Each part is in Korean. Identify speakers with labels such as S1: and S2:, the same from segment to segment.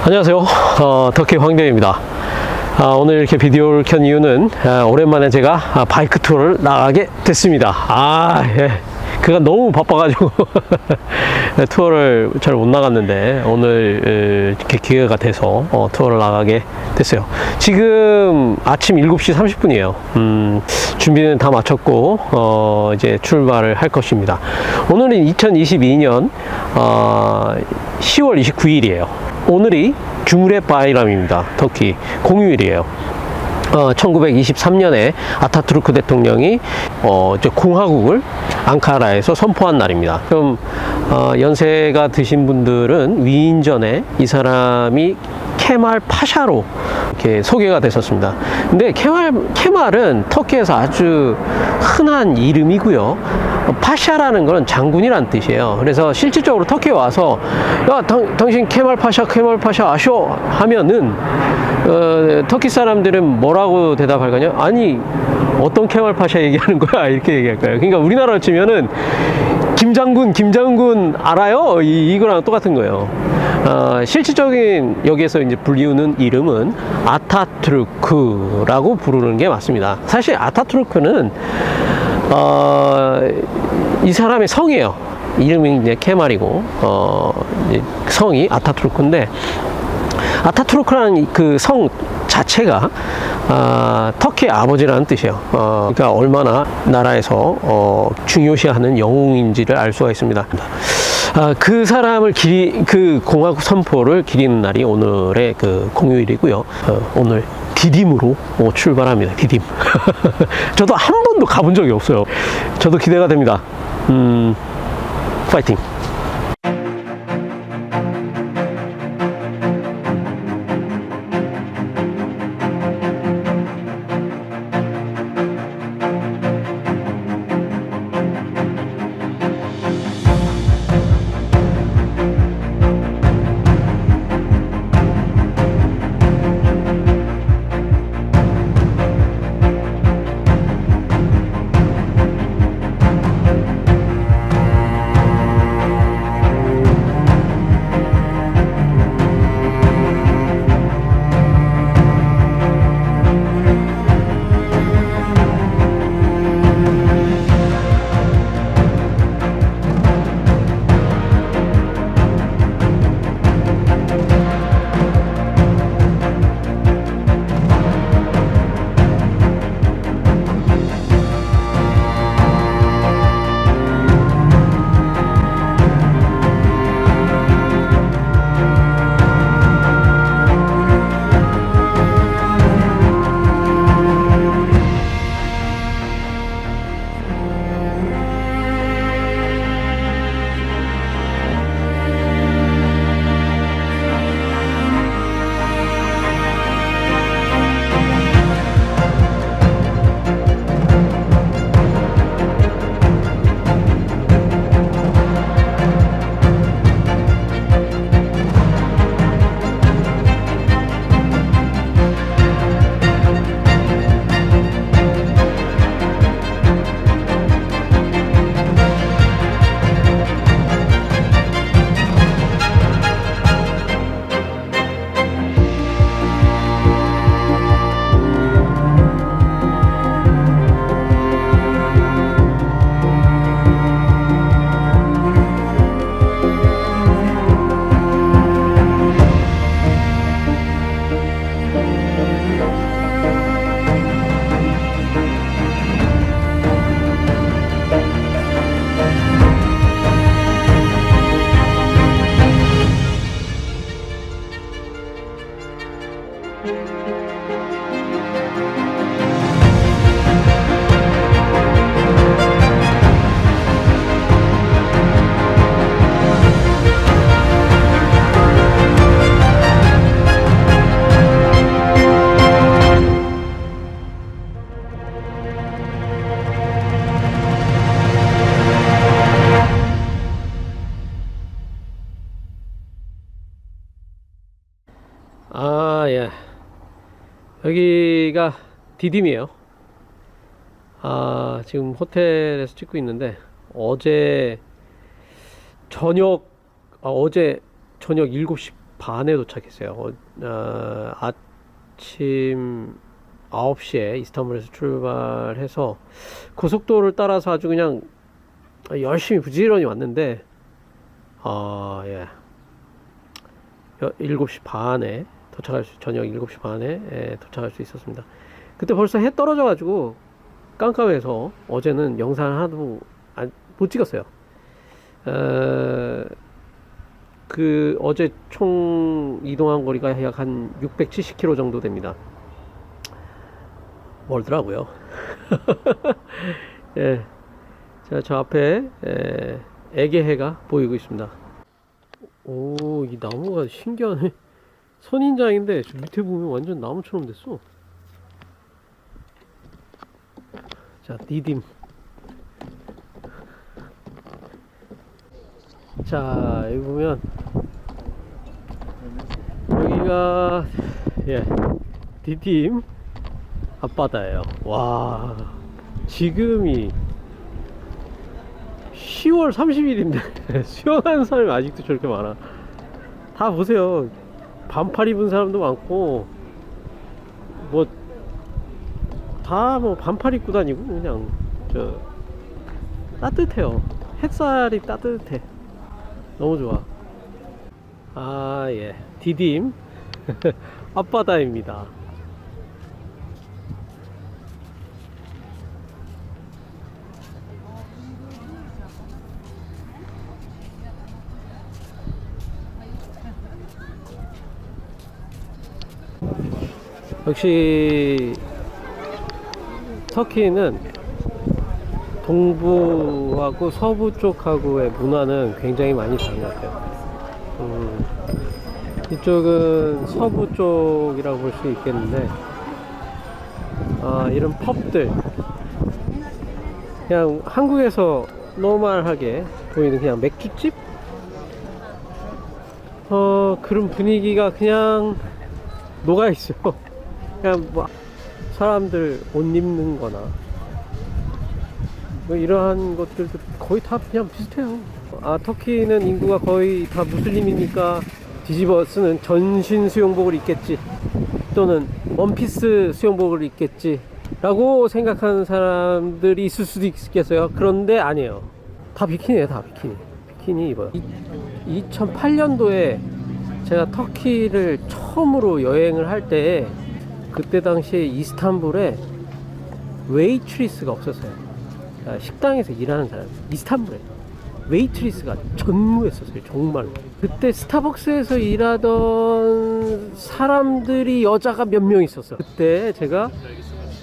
S1: 안녕하세요. 터키 황대입니다. 오늘 이렇게 비디오를 켠 이유는 오랜만에 제가 바이크 투어를 나가게 됐습니다. 예. 그가 너무 바빠가지고 투어를 잘 못 나갔는데 오늘 이렇게 기회가 돼서 투어를 나가게 됐어요. 지금 아침 7시 30분이에요. 준비는 다 마쳤고 이제 출발을 할 것입니다. 오늘은 2022년 10월 29일이에요. 오늘이 쭝레 바이람입니다. 터키 공휴일이에요. 1923년에 아타투르크 대통령이 이제 공화국을 앙카라에서 선포한 날입니다. 좀 연세가 드신 분들은 위인전에 이 사람이 케말 파샤로 이렇게 소개가 됐었습니다. 근데 케말은 터키에서 아주 흔한 이름이고요. 파샤라는 것은 장군이란 뜻이에요. 그래서 실질적으로 터키에 와서 야, 당신 케말 파샤 아쇼 하면은 터키 사람들은 뭐라고 대답할 거냐? 아니, 어떤 케말 파샤 얘기하는 거야? 이렇게 얘기할 거예요. 그러니까 우리나라로 치면은 김장군 알아요? 이거랑 똑같은 거예요. 실질적인 여기에서 이제 불리우는 이름은 아타투르크라고 부르는 게 맞습니다. 사실 아타투르크는 이 사람의 성이에요. 이름이 이제 케말이고 성이 아타투르크인데, 아타투르크라는 그 성 자체가 터키의 아버지라는 뜻이에요. 그러니까 얼마나 나라에서 중요시하는 영웅인지를 알 수가 있습니다. 그 사람을 그 공화국 선포를 기리는 날이 오늘의 그 공휴일이고요. 오늘 디딤으로 출발합니다. 디딤. 저도 한 번도 가본 적이 없어요. 저도 기대가 됩니다. 파이팅! 예. 여기가 디딤이에요. 지금 호텔에서 찍고 있는데, 어제 저녁 7시 반에 도착했어요. 아침 9시에 이스탄불에서 출발해서 고속도로를 따라서 아주 그냥 열심히 부지런히 왔는데, 예. 7시 반에 저녁 7시 반에 도착할 수 있었습니다. 그때 벌써 해 떨어져 가지고 깜깜해서 어제는 영상을 하나도 못 찍었어요. 어제 총 이동한 거리가 약 한 670km 정도 됩니다. 멀더라고요. 예. 자, 저 앞에 애게해가 보이고 있습니다. 오, 이 나무가 신기하네. 선인장인데 저 밑에 보면 완전 나무처럼 됐어. 자, 디딤. 자, 여기 보면 여기가 디딤 앞바다예요. 와, 지금이 10월 30일인데 수영하는 사람이 아직도 저렇게 많아. 다 보세요. 반팔 입은 사람도 많고, 뭐 다 반팔 입고 다니고, 그냥 따뜻해요. 햇살이 따뜻해. 너무 좋아. 예, 디딤 앞바다입니다. 역시 터키는 동부하고 서부 쪽하고의 문화는 굉장히 많이 다른 것 같아요. 이쪽은 서부 쪽이라고 볼 수 있겠는데, 이런 펍들, 그냥 한국에서 노멀하게 보이는 그냥 맥주집? 그런 분위기가 그냥 녹아있어요. 그냥 뭐 사람들 옷 입는 거나 뭐 이러한 것들도 거의 다 그냥 비슷해요. 터키는 인구가 거의 다 무슬림이니까 뒤집어 쓰는 전신 수영복을 입겠지, 또는 원피스 수영복을 입겠지 라고 생각하는 사람들이 있을 수도 있겠어요. 그런데 아니에요. 다 비키니에요. 다 비키니 입어요. 2008년도에 제가 터키를 처음으로 여행을 할 때, 그때 당시에 이스탄불에 웨이트리스가 없었어요. 식당에서 일하는 사람, 이스탄불에 웨이트리스가 전무했었어요. 정말로. 그때 스타벅스에서 일하던 사람들이 여자가 몇 명 있었어요. 그때 제가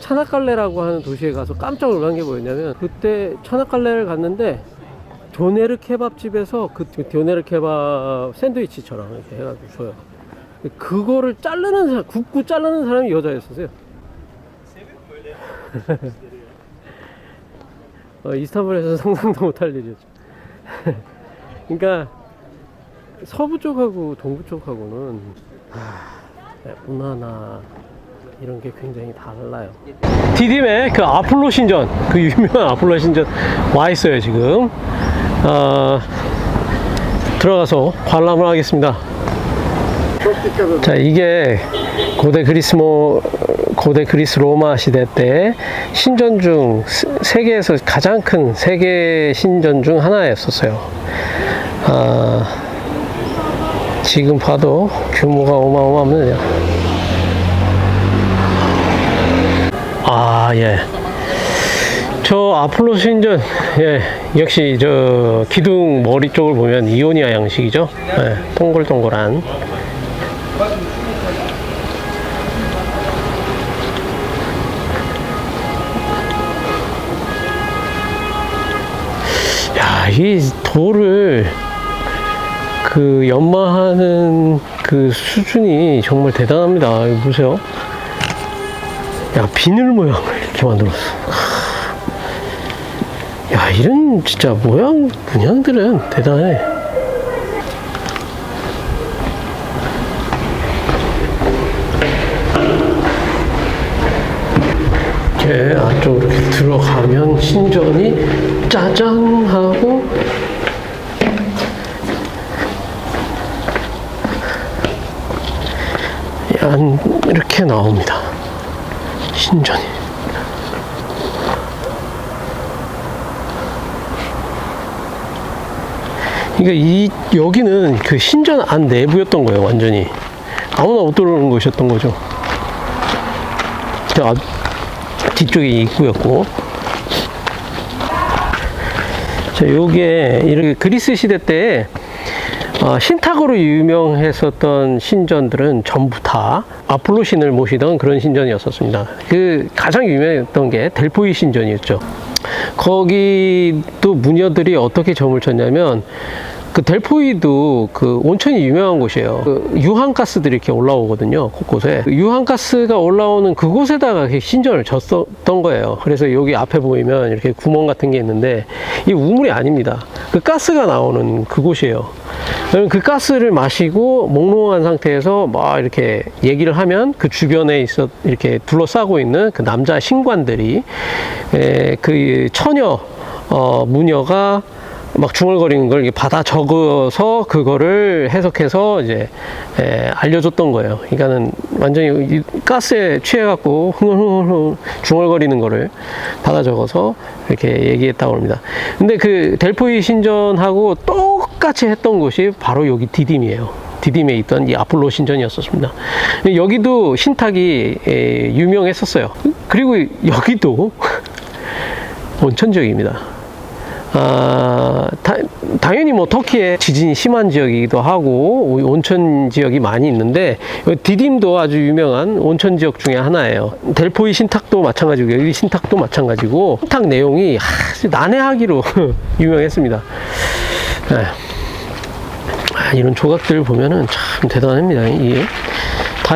S1: 차나칼레라고 하는 도시에 가서 깜짝 놀란 게 뭐였냐면, 그때 차나칼레를 갔는데 도네르 케밥집에서 그 도네르 케밥 샌드위치처럼 이렇게 해가지고 줘요. 그거를 자르는 사람, 굽고 자르는 사람이 여자였었어요. 이스탄불에서 상상도 못할 일이었죠. 그러니까 서부 쪽하고 동부 쪽하고는 문화나 이런 게 굉장히 달라요. 디딤의 그 아폴로 신전, 그 유명한 아폴로 신전 와 있어요 지금. 들어가서 관람을 하겠습니다. 자, 이게 고대 그리스 로마 시대 때 신전 중 세계에서 가장 큰 세계 신전 중 하나였었어요. 지금 봐도 규모가 어마어마합니다. 예. 저 아폴로 신전, 역시 저 기둥 머리 쪽을 보면 이오니아 양식이죠. 동글동글한. 야, 이 돌을 그 연마하는 그 수준이 정말 대단합니다. 이거 보세요. 야, 비늘 모양을 이렇게 만들었어. 야, 이런 진짜 문양들은 대단해. 이렇게 안쪽으로 이렇게 들어가면 신전이 짜잔 하고, 이렇게 나옵니다. 신전이. 그러니까 여기는 그 신전 안 내부였던 거예요. 완전히 아무나 못 들어오는 곳이었던 거죠. 뒤쪽이 입구였고, 자, 요게 이렇게 그리스 시대 때 신탁으로 유명했었던 신전들은 전부 다 아폴로 신을 모시던 그런 신전이었었습니다. 그 가장 유명했던 게 델포이 신전이었죠. 거기도 무녀들이 어떻게 점을 쳤냐면, 그 델포이도 그 온천이 유명한 곳이에요. 그 유황가스들이 이렇게 올라오거든요, 곳곳에. 그 유황가스가 올라오는 그곳에다가 신전을 졌었던 거예요. 그래서 여기 앞에 보이면 이렇게 구멍 같은 게 있는데, 이 우물이 아닙니다. 그 가스가 나오는 그곳이에요. 그럼 그 가스를 마시고 몽롱한 상태에서 막 이렇게 얘기를 하면, 그 주변에 이렇게 둘러싸고 있는 그 남자 신관들이 그 처녀 무녀가 막 중얼거리는 걸 받아 적어서 그거를 해석해서 이제 알려줬던 거예요. 그러니까는 완전히 가스에 취해갖고 흥얼흥얼 중얼거리는 거를 받아 적어서 이렇게 얘기했다고 합니다. 근데 그 델포이 신전하고 똑같이 했던 곳이 바로 여기 디딤이에요. 디딤에 있던 이 아폴로 신전이었었습니다. 여기도 신탁이 유명했었어요. 그리고 여기도 온천 지역입니다. 당연히 뭐 터키에 지진이 심한 지역이기도 하고 온천 지역이 많이 있는데, 디딤도 아주 유명한 온천 지역 중에 하나예요. 델포이 신탁도 마찬가지고 여기 신탁도 마찬가지고, 신탁 내용이 난해하기로 유명했습니다. 이런 조각들 보면은 참 대단합니다.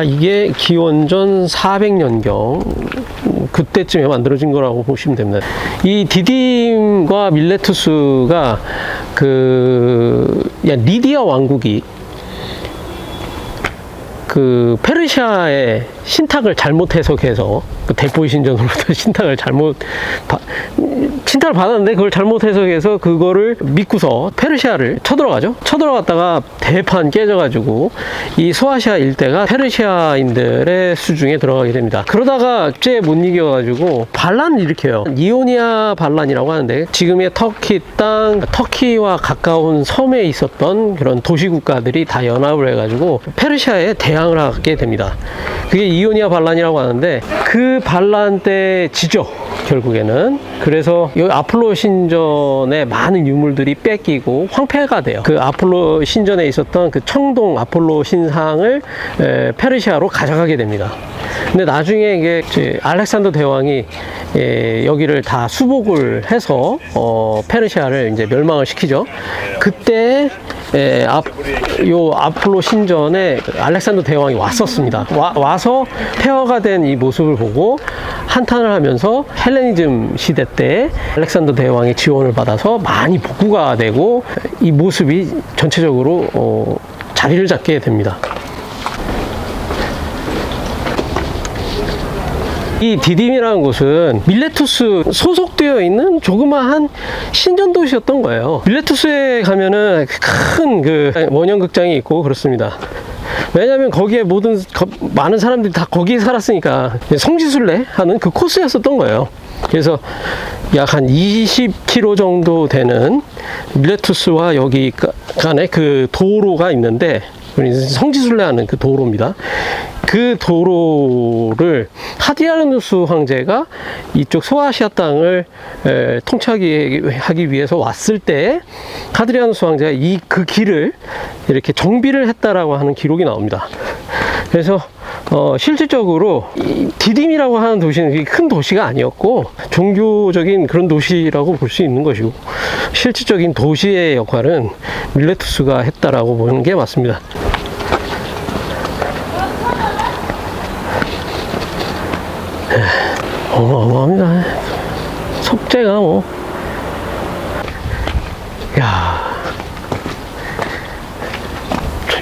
S1: 이게 기원전 400년경 그때쯤에 만들어진 거라고 보시면 됩니다. 이 디딤과 밀레투스가 리디아 왕국이 그 페르시아의 신탁을 잘못 해석해서, 그 델포이 신전으로부터 신탁을 받았는데 그걸 잘못 해석해서 그거를 믿고서 페르시아를 쳐들어가죠. 쳐들어갔다가 대판 깨져가지고 이 소아시아 일대가 페르시아인들의 수중에 들어가게 됩니다. 그러다가 쟤 못 이겨가지고 반란을 일으켜요. 이오니아 반란이라고 하는데, 지금의 터키 땅, 터키와 가까운 섬에 있었던 그런 도시국가들이 다 연합을 해가지고 페르시아에 대항을 하게 됩니다. 그게 이오니아 반란이라고 하는데, 그 반란 때 지죠, 결국에는. 그래서 이 아폴로 신전에 많은 유물들이 뺏기고 황폐가 돼요. 그 아폴로 신전에 있었던 그 청동 아폴로 신상을 페르시아로 가져가게 됩니다. 근데 나중에 이게 알렉산더 대왕이 여기를 다 수복을 해서 페르시아를 이제 멸망을 시키죠. 그때 요 아폴로 신전에 알렉산더 대왕이 왔었습니다. 와서 폐허가 된 이 모습을 보고 한탄을 하면서 헬레니즘 시대 때 알렉산더 대왕의 지원을 받아서 많이 복구가 되고, 이 모습이 전체적으로 자리를 잡게 됩니다. 이 디딤이라는 곳은 밀레투스 소속되어 있는 조그마한 신전 도시였던 거예요. 밀레투스에 가면은 큰 그 원형극장이 있고 그렇습니다. 왜냐하면 거기에 많은 사람들이 다 거기에 살았으니까 성지순례 하는 그 코스였었던 거예요. 그래서 약 한 20km 정도 되는 밀레투스와 여기 간에 그 도로가 있는데, 성지순례하는 그 도로입니다. 그 도로를 하디아누스 황제가 이쪽 소아시아 땅을 통치하기 위해서 왔을 때, 하드리아누스 황제가 그 길을 이렇게 정비를 했다라고 하는 기록이 나옵니다. 그래서 실질적으로 디딤이라고 하는 도시는 큰 도시가 아니었고, 종교적인 그런 도시라고 볼 수 있는 것이고, 실질적인 도시의 역할은 밀레투스가 했다라고 보는 게 맞습니다. 어마어마합니다. 석재가 뭐,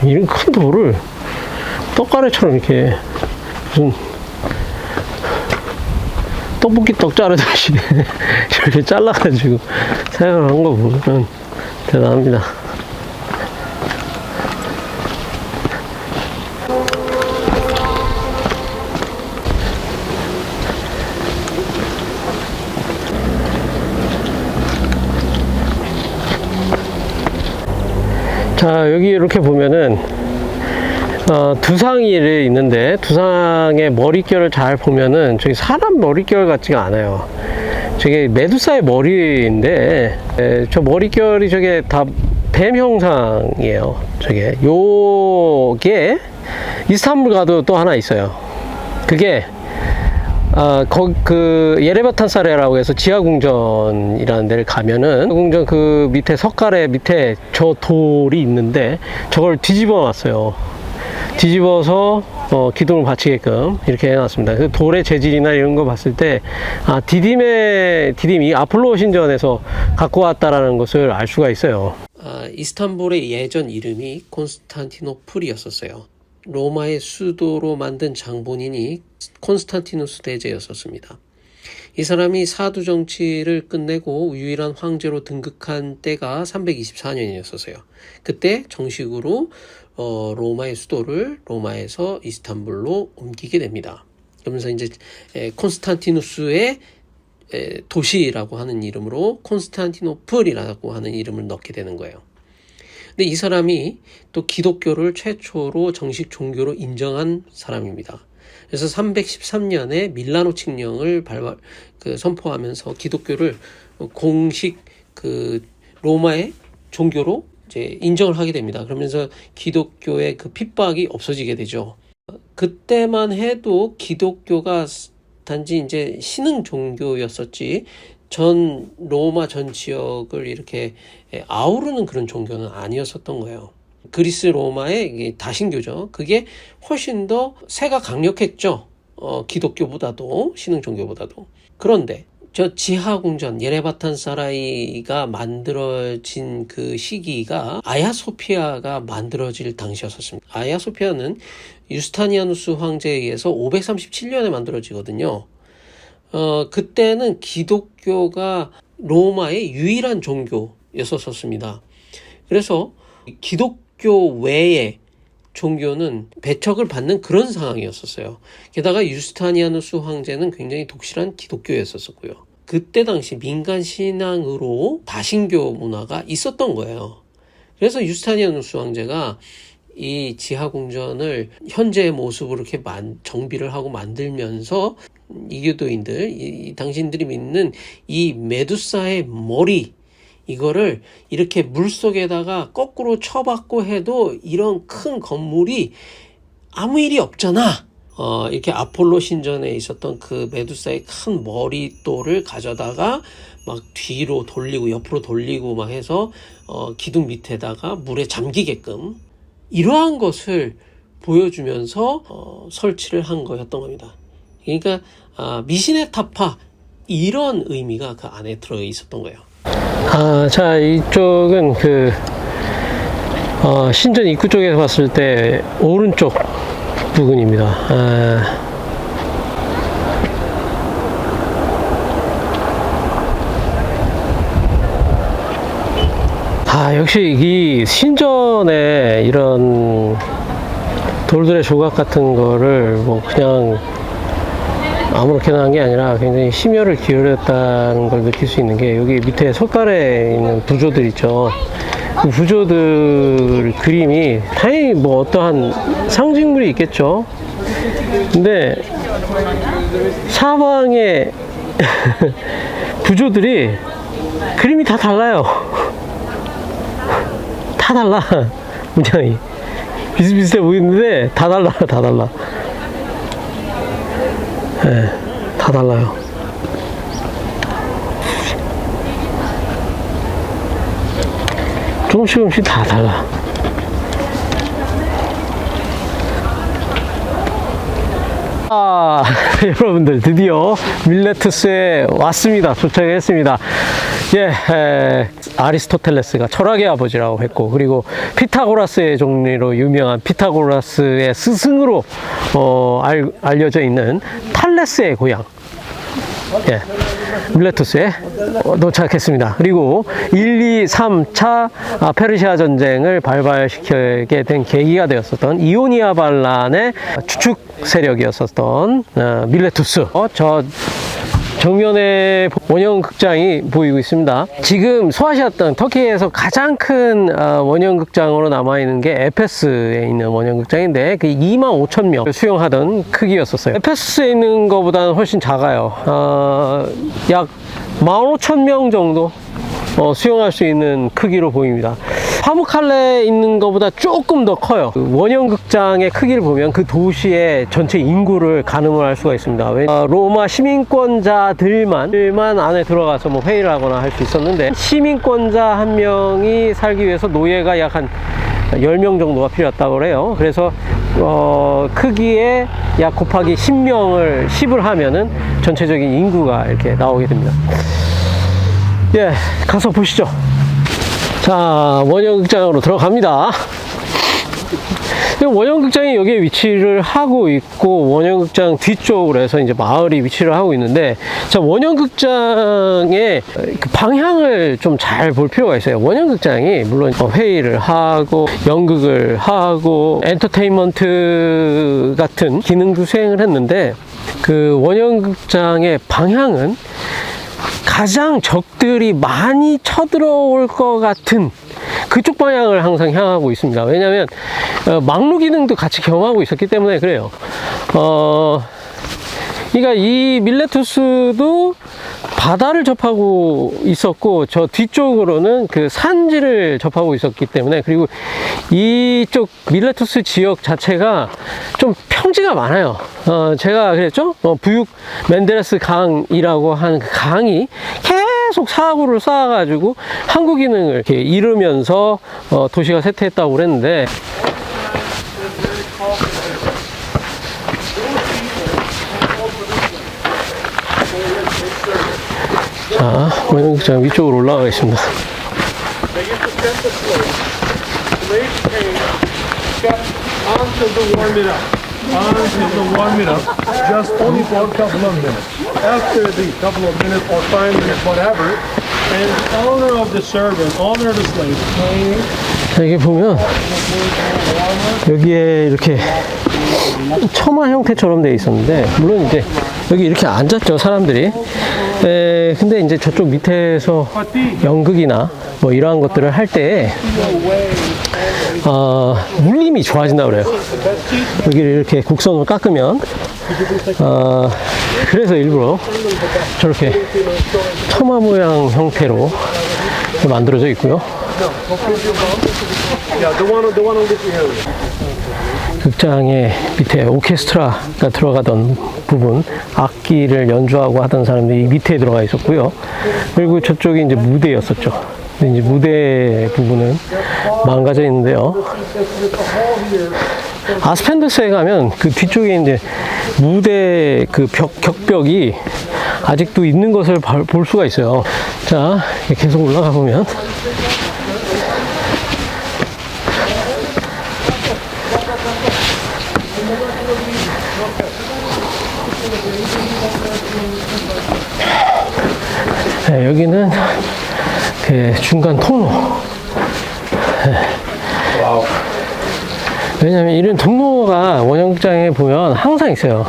S1: 이런 큰 돌을 떡가래처럼 이렇게 무슨 떡볶이 떡 자르듯이 이렇게 잘라가지고 사용을 한 거 보면 대단합니다. 자, 여기 이렇게 보면은 두상이 있는데 두상의 머릿결을 잘 보면은 저기 사람 머릿결 같지가 않아요. 저게 메두사의 머리인데 저 머릿결이 저게 다 뱀 형상이에요. 저게 요게 이스탄불 가도 또 하나 있어요. 그게 그 예레바탄사레라고 해서 지하궁전이라는 데를 가면은 궁전 그 밑에 석가래 밑에 저 돌이 있는데 저걸 뒤집어 놨어요. 뒤집어서 기둥을 받치게끔 이렇게 해놨습니다. 그 돌의 재질이나 이런 거 봤을 때 디딤이 아폴로 신전에서 갖고 왔다라는 것을 알 수가 있어요. 이스탄불의 예전 이름이 콘스탄티노플이었었어요. 로마의 수도로 만든 장본인이 콘스탄티누스 대제였었습니다. 이 사람이 사두 정치를 끝내고 유일한 황제로 등극한 때가 324년이었어요. 그때 정식으로 로마의 수도를 로마에서 이스탄불로 옮기게 됩니다. 그러면서 이제 콘스탄티누스의 도시라고 하는 이름으로 콘스탄티노플이라고 하는 이름을 넣게 되는 거예요. 근데 이 사람이 또 기독교를 최초로 정식 종교로 인정한 사람입니다. 그래서 313년에 밀라노 칙령을 선포하면서 기독교를 공식 로마의 종교로 이제 인정을 하게 됩니다. 그러면서 기독교의 그 핍박이 없어지게 되죠. 그때만 해도 기독교가 단지 이제 신흥 종교였었지 로마 전 지역을 이렇게 아우르는 그런 종교는 아니었었던 거예요. 그리스 로마의 다신교죠. 그게 훨씬 더 세가 강력했죠. 기독교보다도, 신흥 종교보다도. 그런데 저 지하궁전 예레바탄 사라이가 만들어진 그 시기가 아야소피아가 만들어질 당시였었습니다. 아야소피아는 유스타니아누스 황제에 의해서 537년에 만들어지거든요. 그때는 기독교가 로마의 유일한 종교였었습니다. 그래서 기독교 외의 종교는 배척을 받는 그런 상황이었었어요. 게다가 유스타니아누스 황제는 굉장히 독실한 기독교였었고요. 그때 당시 민간 신앙으로 다신교 문화가 있었던 거예요. 그래서 유스타니아누스 황제가 이 지하궁전을 현재의 모습으로 이렇게 정비를 하고 만들면서 이교도인들, 당신들이 믿는 이 메두사의 머리, 이거를 이렇게 물속에다가 거꾸로 쳐박고 해도 이런 큰 건물이 아무 일이 없잖아. 이렇게 아폴로 신전에 있었던 그 메두사의 큰 머리돌을 가져다가 막 뒤로 돌리고 옆으로 돌리고 막 해서 기둥 밑에다가 물에 잠기게끔 이러한 것을 보여주면서 설치를 한 거였던 겁니다. 그러니까 미신의 타파 이런 의미가 그 안에 들어 있었던 거예요. 자, 이쪽은 그 신전 입구 쪽에서 봤을 때 오른쪽 부근입니다. 역시 이 신전에 이런 돌들의 조각 같은 거를 뭐 그냥 아무렇게나 한 게 아니라 굉장히 심혈을 기울였다는 걸 느낄 수 있는 게 여기 밑에 석가래에 있는 부조들 있죠. 그 부조들 그림이 당연히 뭐 어떠한 상징물이 있겠죠. 근데 사방에 부조들이 그림이 다 달라요. 다 달라. 굉장히 비슷비슷해 보이는데 다 달라. 네, 다 달라요. 조금씩 다 달라. 여러분들 드디어 밀레투스에 왔습니다. 도착했습니다. 아리스토텔레스가 철학의 아버지라고 했고, 그리고 피타고라스의 종리로 유명한 피타고라스의 스승으로 알려져 있는 탈레스의 고향 밀레투스에 도착했습니다. 그리고 1, 2, 3차 페르시아 전쟁을 발발시키게 된 계기가 되었었던 이오니아 반란의 주축 세력이었었던 밀레투스. 저 정면에 원형극장이 보이고 있습니다. 지금 소아시아땅 터키에서 가장 큰 원형극장으로 남아있는 게 에페스에 있는 원형극장인데 그 25,000명 수용하던 크기였었어요. 에페스에 있는 것보다는 훨씬 작아요. 약 15,000명 정도 수용할 수 있는 크기로 보입니다. 파무칼레에 있는 것보다 조금 더 커요. 그 원형극장의 크기를 보면 그 도시의 전체 인구를 가늠을 할 수가 있습니다. 로마 시민권자들만 안에 들어가서 뭐 회의를 하거나 할 수 있었는데, 시민권자 한 명이 살기 위해서 노예가 약 한 10명 정도가 필요했다고 그래요. 그래서 크기에 약 곱하기 10을 하면은 전체적인 인구가 이렇게 나오게 됩니다. 예, 가서 보시죠. 자, 원형극장으로 들어갑니다. 원형극장이 여기에 위치를 하고 있고, 원형극장 뒤쪽으로 해서 이제 마을이 위치를 하고 있는데, 자, 원형극장의 그 방향을 좀 잘 볼 필요가 있어요. 원형극장이 물론 회의를 하고, 연극을 하고, 엔터테인먼트 같은 기능도 수행을 했는데, 그 원형극장의 방향은 가장 적들이 많이 쳐들어올 것 같은 그쪽 방향을 항상 향하고 있습니다. 왜냐하면 막루 기능도 같이 겸하고 있었기 때문에 그래요. 그러니까 이 밀레투스도 바다를 접하고 있었고, 저 뒤쪽으로는 그 산지를 접하고 있었기 때문에, 그리고 이쪽 밀레투스 지역 자체가 좀 평지가 많아요. 제가 그랬죠? 부육 멘데레스 강이라고 하는 그 강이 계속 사고를 쌓아가지고 항구 기능을 이렇게 잃으면서 도시가 쇠퇴했다고 그랬는데, 자, 원형극장 위쪽으로 올라가겠습니다.
S2: Just only for a couple of minutes. After the couple of minutes or 5 minutes, whatever, and owner of the servant, owner of the slave, paying.
S1: 자, 이게 보면 여기에 이렇게 처마 형태처럼 되어 있었는데, 물론 이제 여기 이렇게 앉았죠, 사람들이. 근데 이제 저쪽 밑에서 연극이나 뭐 이러한 것들을 할 때 물림이 좋아진다고 그래요. 여기를 이렇게 곡선으로 깎으면, 그래서 일부러 저렇게 처마 모양 형태로 만들어져 있고요. 극장의 밑에 오케스트라가 들어가던 부분, 악기를 연주하고 하던 사람들이 밑에 들어가 있었고요. 그리고 저쪽이 이제 무대였었죠. 근데 이제 무대 부분은 망가져 있는데요. 아스펜더스에 가면 그 뒤쪽에 이제 무대 그 격벽이 아직도 있는 것을 볼 수가 있어요. 자, 계속 올라가 보면 네, 여기는 그 중간 통로. 왜냐면 이런 통로가 원형극장에 보면 항상 있어요.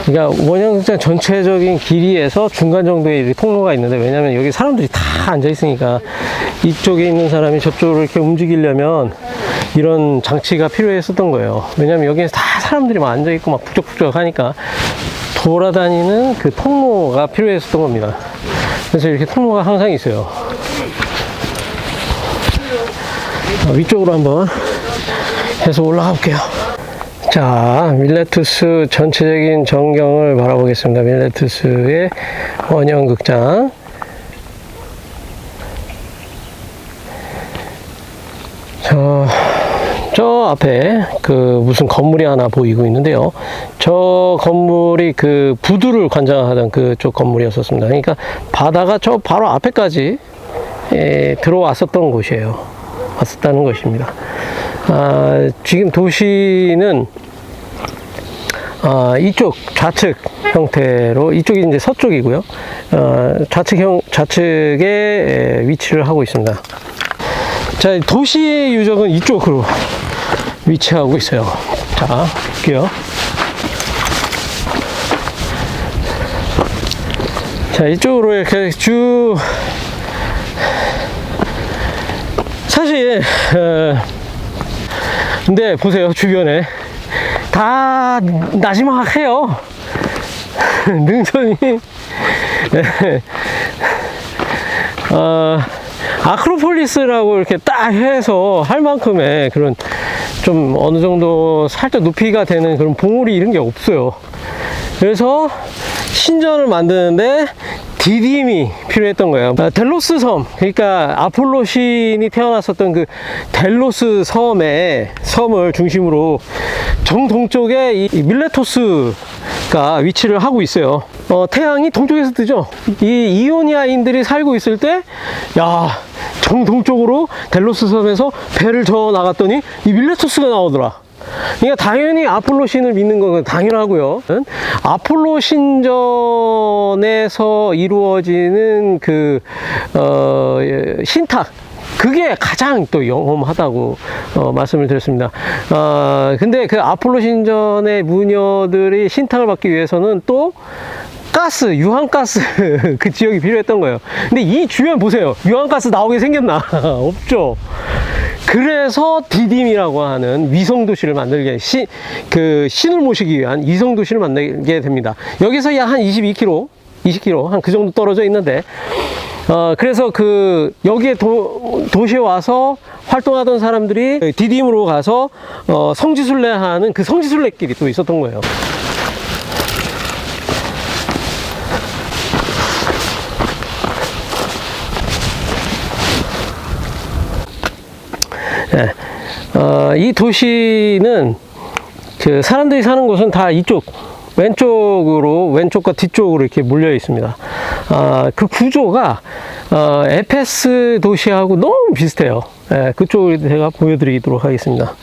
S1: 그러니까 원형극장 전체적인 길이에서 중간 정도의 이렇게 통로가 있는데, 왜냐면 여기 사람들이 다 앉아 있으니까 이쪽에 있는 사람이 저쪽으로 이렇게 움직이려면 이런 장치가 필요했었던 거예요. 왜냐면 여기에 다 사람들이 막 앉아 있고 막 북적북적 하니까 돌아다니는 그 통로가 필요했었던 겁니다. 그래서 이렇게 통로가 항상 있어요. 위쪽으로 한번 해서 올라가 볼게요. 자, 밀레투스 전체적인 전경을 바라보겠습니다. 밀레투스의 원형극장. 저 앞에 그 무슨 건물이 하나 보이고 있는데요. 저 건물이 그 부두를 관장하던 그쪽 건물이었었습니다. 그러니까 바다가 저 바로 앞에까지 들어왔었던 곳이에요. 왔었다는 것입니다. 지금 도시는 이쪽 좌측 형태로, 이쪽이 이제 서쪽이고요. 좌측에 위치를 하고 있습니다. 자, 도시의 유적은 이쪽으로 위치하고 있어요. 자, 볼게요. 자, 이쪽으로 이렇게 쭉. 사실, 근데 보세요, 주변에. 다 나지막해요. 능선이. 아크로폴리스라고 이렇게 딱 해서 할 만큼의 그런 좀 어느 정도 살짝 높이가 되는 그런 봉우리 이런 게 없어요. 그래서 신전을 만드는데 디딤이 필요했던 거예요. 델로스 섬, 그러니까 아폴로 신이 태어났었던 그 델로스 섬을 중심으로 정동쪽에 이 밀레토스가 위치를 하고 있어요. 태양이 동쪽에서 뜨죠. 이 이오니아인들이 살고 있을 때, 야, 정동쪽으로 델로스 섬에서 배를 저어 나갔더니 이 밀레토스가 나오더라. 그러니까 당연히 아폴로 신을 믿는 건 당연하고요. 아폴로 신전에서 이루어지는 그 신탁, 그게 가장 또 영험하다고 말씀을 드렸습니다. 근데 그 아폴로 신전의 무녀들이 신탁을 받기 위해서는 또 가스, 유황가스 그 지역이 필요했던 거예요. 근데 이 주변 보세요. 유황가스 나오게 생겼나? 없죠. 그래서 디딤이라고 하는 위성도시를 만들게, 신을 모시기 위한 위성도시를 만들게 됩니다. 여기서 약 한 20km 한 그 정도 떨어져 있는데, 그래서 여기에 도시에 와서 활동하던 사람들이 디딤으로 가서, 성지순례 하는 그 성지순례길이 또 있었던 거예요. 네. 이 도시는 그 사람들이 사는 곳은 다 이쪽 왼쪽과 뒤쪽으로 이렇게 몰려 있습니다. 그 구조가 에페스 도시하고 너무 비슷해요. 그쪽을 제가 보여드리도록 하겠습니다.